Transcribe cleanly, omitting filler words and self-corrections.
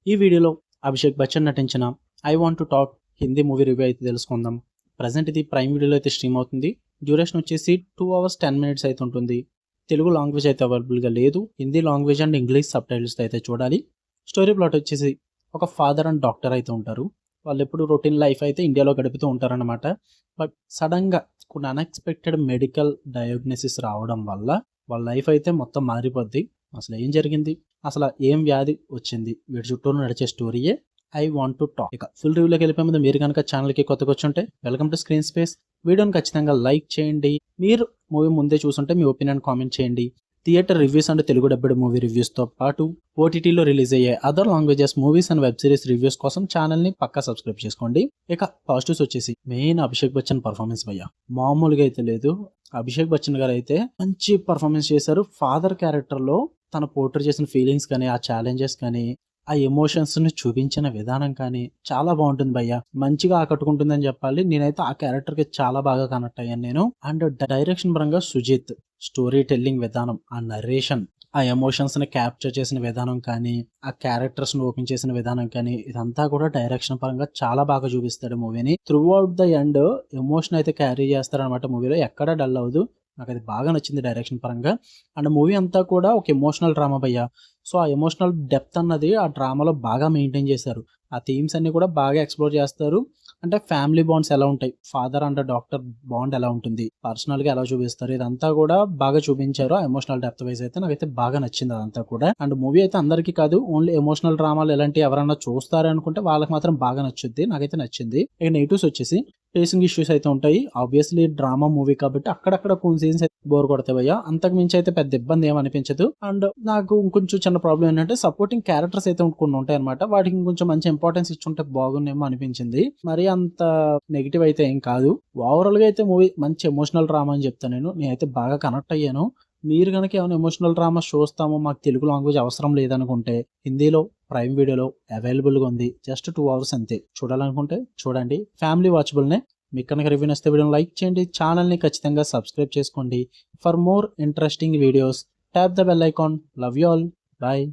ఈ వీడియోలో అభిషేక్ బచ్చన్ నటించిన I want to talk Hindi movie review అయితే తెలుసుకుందాం. ప్రజెంట్ ఇది ప్రైమ్ వీడియోలో అయితే స్ట్రీమ్ అవుతుంది. డ్యూరేషన్ వచ్చేసి 2 hours 10 minutes అయితే ఉంటుంది. తెలుగు లాంగ్వేజ్ అయితే అవైలబుల్గా లేదు. Hindi language and English sub titles అయితే చూడాలి. స్టోరీ ప్లాట్ వచ్చేసి ఒక ఫాదర్ అండ్ డాక్టర్ అయితే ఉంటారు. వాళ్ళు ఎప్పుడు రొటీన్ లైఫ్ అయితే ఇండియాలో గడుపుతూ ఉంటారన్నమాట. బట్ సడన్గా కొన్ని అన్ఎక్స్పెక్టెడ్ మెడికల్ డయాగ్నోసిస్ రావడం వల్ల వాళ్ళ లైఫ్ అయితే మొత్తం మారిపోద్ది. అసలు ఏం జరిగింది, అసలు ఏం వ్యాధి వచ్చింది, వీటి చుట్టూ నడిచే స్టోరీయే ఐ వాంట్ టు టాక్. ఇక ఫుల్ రివ్యూలోకి వెళ్ళిపోయే ముందు మీరు కనుక ఛానల్కి కొత్తగా వచ్చుంటే వెల్కమ్ టు స్క్రీన్ స్పేస్. వీడియోని ఖచ్చితంగా లైక్ చేయండి. మీరు మూవీ ముందే చూసుంటే మీ ఒపీనియన్ కామెంట్ చేయండి. Theatre reviews and Telugu dubbed movie రివ్యూస్తో పాటు ఓటీటీలో రిలీజ్ అయ్యే other languages movies and web series reviews కోసం ఛానల్ని పక్కా సబ్స్క్రైబ్ చేసుకోండి. ఇక పాజిటివ్స్ వచ్చేసి మెయిన్ అభిషేక్ బచ్చన్ పర్ఫార్మెన్స్ భయ్యా మామూలుగా అయితే లేదు. అభిషేక్ బచ్చన్ గారు అయితే మంచి పర్ఫార్మెన్స్ చేశారు. ఫాదర్ క్యారెక్టర్లో తన పోర్ట్రే చేసిన ఫీలింగ్స్ కానీ, ఆ ఛాలెంజెస్ కానీ, ఆ ఎమోషన్స్ని చూపించిన విధానం కానీ చాలా బాగుంటుంది భయ్య. మంచిగా ఆకట్టుకుంటుందని చెప్పాలి. నేనైతే ఆ క్యారెక్టర్కి చాలా బాగా కనెక్ట్ అయ్యాను నేను. అండ్ డైరెక్షన్ పరంగా సుజిత్ స్టోరీ టెల్లింగ్ విధానం, ఆ నరేషన్, ఆ ఎమోషన్స్ని క్యాప్చర్ చేసిన విధానం కానీ, ఆ క్యారెక్టర్స్ని ఓపెన్ చేసిన విధానం కానీ, ఇదంతా కూడా డైరెక్షన్ పరంగా చాలా బాగా చూపిస్తాడు మూవీని. Through out the end emotion అయితే క్యారీ చేస్తారనమాట మూవీలో. ఎక్కడ డల్ అవ్వదు. నాకు అది బాగా నచ్చింది డైరెక్షన్ పరంగా. అండ్ మూవీ అంతా కూడా ఒక ఎమోషనల్ డ్రామా భయ్య. సో ఆ ఎమోషనల్ డెప్త్ అన్నది ఆ డ్రామాలో బాగా మెయింటైన్ చేశారు. ఆ థీమ్స్ అన్ని కూడా బాగా ఎక్స్ప్లోర్ చేస్తారు. అంటే ఫ్యామిలీ బాండ్స్ ఎలా ఉంటాయి, ఫాదర్ అండ్ డాక్టర్ బాండ్ ఎలా ఉంటుంది, పర్సనల్గా ఎలా చూపిస్తారు, ఇదంతా కూడా బాగా చూపించారు. ఆ ఎమోషనల్ డెప్త్ వైజ్ అయితే నాకైతే బాగా నచ్చింది అదంతా కూడా. అండ్ మూవీ అయితే అందరికీ కాదు, ఓన్లీ ఎమోషనల్ డ్రామాలు ఎలాంటి ఎవరన్నా చూస్తారు అనుకుంటే వాళ్ళకి మాత్రం బాగా నచ్చుద్ది. నాకైతే నచ్చింది. ఇక నెగిటివ్స్ వచ్చేసి పేసింగ్ ఇష్యూస్ అయితే ఉంటాయి. ఆబ్వియస్లీ డ్రామా మూవీ కాబట్టి అక్కడక్కడ కొన్ని సీన్స్ అయితే బోర్ కొడతాయి భయ్య. అంతకు మించి అయితే పెద్ద ఇబ్బంది ఏమనిపించదు. అండ్ నాకు ఇంకొంచెం చిన్న ప్రాబ్లం ఏంటంటే సపోర్టింగ్ క్యారెక్టర్స్ అయితే కొన్ని ఉంటాయి అనమాట. వాటికి ఇంకొంచెం మంచి ఇంపార్టెన్స్ ఇచ్చుంటే బాగుందేమో అనిపించింది. మరి అంత నెగిటివ్ అయితే ఏం కాదు. ఓవరాల్ గా అయితే మూవీ మంచి ఎమోషనల్ డ్రామా అని చెప్తాను. నేనైతే బాగా కనెక్ట్ అయ్యాను. మీరు కనుక ఏమైనా ఎమోషనల్ డ్రామా చూస్తామో, మాకు తెలుగు లాంగ్వేజ్ అవసరం లేదనుకుంటే హిందీలో ప్రైమ్ వీడియోలో అవైలబుల్గా ఉంది. జస్ట్ 2 hours అంతే. చూడాలనుకుంటే చూడండి, ఫ్యామిలీ వాచబుల్నే. మీకు కనుక రివ్యూ నచ్చితే వీడియోని లైక్ చేయండి, ఛానల్ని ఖచ్చితంగా సబ్స్క్రైబ్ చేసుకోండి. For more interesting videos tap the bell icon. Love you all. Bye.